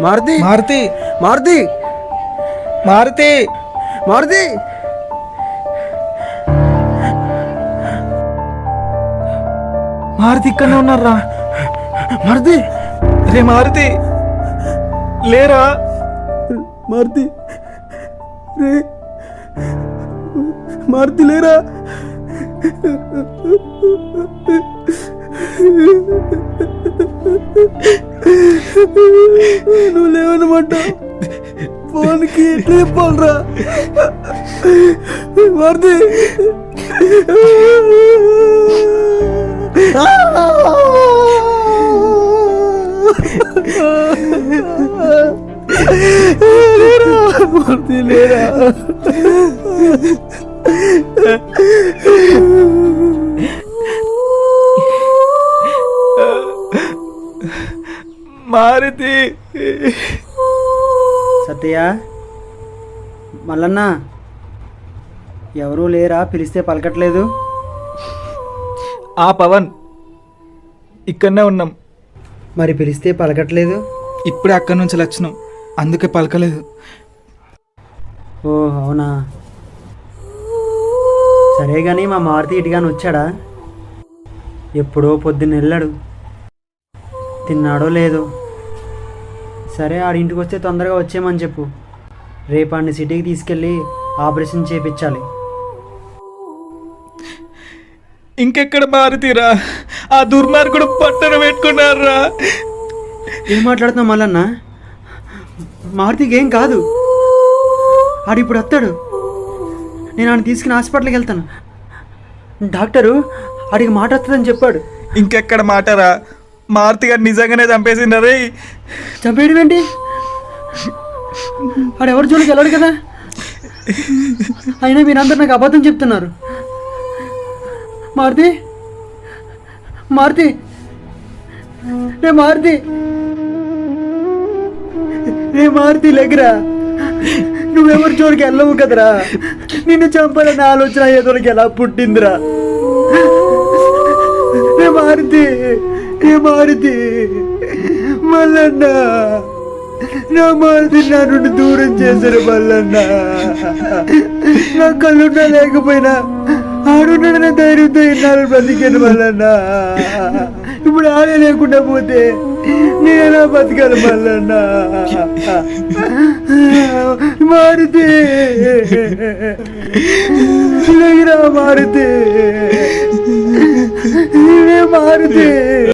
మారుతి మారుతి మారుతి మారుతి మారుతి మారుతి ఇక్కడనే ఉన్నారా? మారుతి రే మారుతి లేరా? మారుతి రే మారుతి లేరా? నువ్వు లేవనమాట ఫోన్కి ఎట్లా చెప్పాలరా? మారుతి మారుతి లేరా? మారుతి సత్య మల్లన్న ఎవరూ లేరా? పిలిస్తే పలకట్లేదు. ఆ పవన్ ఇక్కడనే ఉన్నాం. మరి పిలిస్తే పలకట్లేదు. ఇప్పుడే అక్కడి నుంచి వచ్చినాం, అందుకే పలకలేదు. ఓ అవునా, సరే కానీ మా మారుతి ఇటుగాని వచ్చాడా? ఎప్పుడో పొద్దున్న వెళ్ళాడు, తిన్నాడో లేదో. సరే ఆడింటికి వస్తే తొందరగా వచ్చేయమని చెప్పు. రేపు ఆడిని సిటీకి తీసుకెళ్ళి ఆపరేషన్ చేయించాలి. ఇంకెక్కడ మారుతీరా? ఆ దుర్మార్గుడు పట్టణ పెట్టుకున్నారా? ఏం మాట్లాడుతున్నావు మల్లన్న? మారుతికి ఏం కాదు, ఆడు ఇప్పుడు వస్తాడు. నేను ఆడిని తీసుకుని హాస్పిటల్కి వెళ్తాను. డాక్టరు ఆడికి మాట వస్తుందని చెప్పాడు. ఇంకెక్కడ మాటరా? మారుతి గారు నిజంగానే చంపేసిండ్రా రే. చంపేయడం ఏంటి? ఆడు ఎవరి జోలికి వెళ్ళాడు కదా. అయినా మీరందరూ నాకు అబద్ధం చెప్తున్నారు. మారుతి మారుతి రే మారుతి రే మారుతి లేకరా. నువ్వెవరి జోలికి వెళ్ళవు కదరా. నిన్ను చంపాలన్న ఆలోచన ఏదోకి ఎలా పుట్టిందిరా? రే మారుతి రే మారుతి మల్లన్న నా మారుతి నా నుండి దూరం చేశారు మల్లన్న. నా కళ్ళున్నా లేకపోయినా ఆడున్న ధైర్యంతో ఇన్నాళ్ళు బ్రతికాను మల్లన్న. ఇప్పుడు ఆడే లేకుండా పోతే నేనెలా బతకాలి మల్లన్న? మారుతి మారుతి మారుతి